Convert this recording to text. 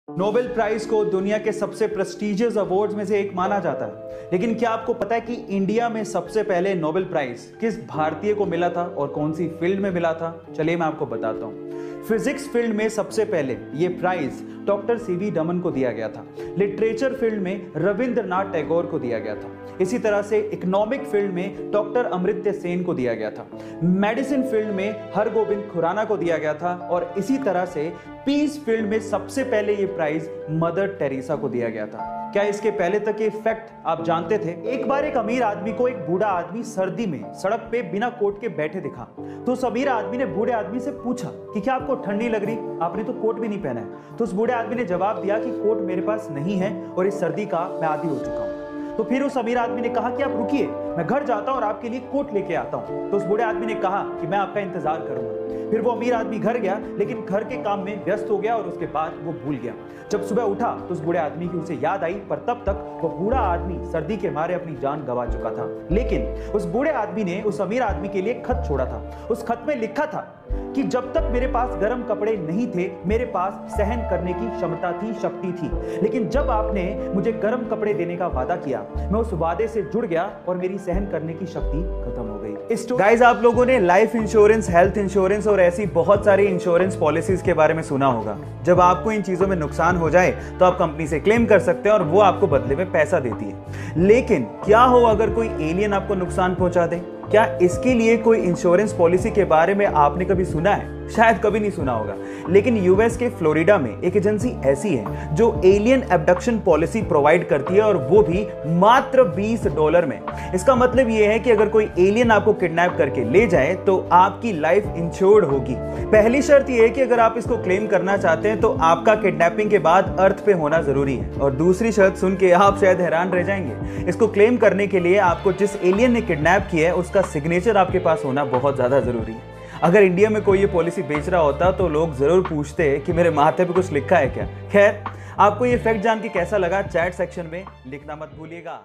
Nobel prize को दुनिया के सबसे प्रेस्टिजियस अवार्ड्स में से एक माना जाता है, लेकिन क्या आपको पता है कि इंडिया में सबसे पहले नोबेल प्राइज किस भारतीय को मिला था और कौन सी फील्ड में मिला था? चलिए मैं आपको बताता हूँ। फिजिक्स फील्ड में सबसे पहले ये प्राइज डॉक्टर सीवी रमन को दिया गया था। लिटरेचर फील्ड में रविंद्रनाथ टैगोर को दिया गया था। इसी तरह से इकोनॉमिक फील्ड में डॉक्टर अमर्त्य सेन को दिया गया था। मेडिसिन फील्ड में हरगोविंद खुराना को दिया गया था और इसी तरह से पीस फील्ड में सबसे पहले ये प्राइज मदर टेरेसा को दिया गया था। क्या इसके पहले तक ये फैक्ट आप जानते थे? एक बार एक अमीर आदमी को एक बूढ़ा आदमी सर्दी में सड़क पे बिना कोट के बैठे दिखा, तो उस अमीर आदमी ने बूढ़े आदमी से पूछा कि क्या आपको ठंडी लग रही? आपने तो कोट भी नहीं पहना है। तो उस बूढ़े आदमी ने जवाब दिया कि कोट मेरे पास नहीं है और इस सर्दी का मैं आदी हो चुका हूँ। तो फिर उस अमीर आदमी ने कहा कि आप रुकिए, मैं घर जाता हूं और आपके लिए कोट लेके आता हूं। तो उस बूढ़े आदमी ने कहा कि मैं आपका इंतजार करूंगा। फिर वो अमीर आदमी घर गया, लेकिन घर के काम में व्यस्त हो गया और उसके बाद वो भूल गया। जब सुबह उठा तो उस बूढ़े आदमी की उसे याद आई, पर तब तक वो बूढ़ा आदमी सर्दी के मारे अपनी जान गंवा चुका था। लेकिन उस बूढ़े आदमी ने उस अमीर आदमी के लिए खत छोड़ा था। उस खत में लिखा था कि जब तक मेरे पास गर्म कपड़े नहीं थे, मेरे पास सहन करने की क्षमता थी, शक्ति थी, लेकिन जब आपने मुझे गर्म कपड़े देने का वादा किया, मैं उस वादे से जुड़ गया और मेरी सहन करने की शक्ति खत्म हो गई। गाइस, आप लोगों ने लाइफ इंश्योरेंस, हेल्थ इंश्योरेंस और ऐसी बहुत सारी इंश्योरेंस पॉलिसीज के बारे में सुना होगा। जब आपको इन चीजों में नुकसान हो जाए तो आप कंपनी से क्लेम कर सकते हैं और वो आपको बदले में पैसा देती है। लेकिन क्या हो अगर कोई एलियन आपको नुकसान पहुंचा दे? क्या इसके लिए कोई इंश्योरेंस पॉलिसी के बारे में आपने कभी सुना है? शायद कभी नहीं सुना होगा। लेकिन यूएस के फ्लोरिडा में एक एजेंसी ऐसी है जो एलियन एब्डक्शन पॉलिसी प्रोवाइड करती है, और वो भी मात्र $20 में। इसका मतलब ये है कि अगर कोई एलियन आपको किडनैप करके ले जाए तो आपकी लाइफ इंश्योर्ड होगी। पहली शर्त यह है कि अगर आप इसको क्लेम करना चाहते हैं तो आपका किडनैपिंग के बाद अर्थ पे होना जरूरी है। और दूसरी शर्त सुन के आप शायद हैरान रह जाएंगे। इसको क्लेम करने के लिए आपको जिस एलियन ने किडनैप किया है उसका सिग्नेचर आपके पास होना बहुत ज्यादा जरूरी है। अगर इंडिया में कोई ये पॉलिसी बेच रहा होता तो लोग जरूर पूछते कि मेरे माथे पे कुछ लिखा है क्या। खैर, आपको ये फैक्ट जान के कैसा लगा चैट सेक्शन में लिखना मत भूलिएगा।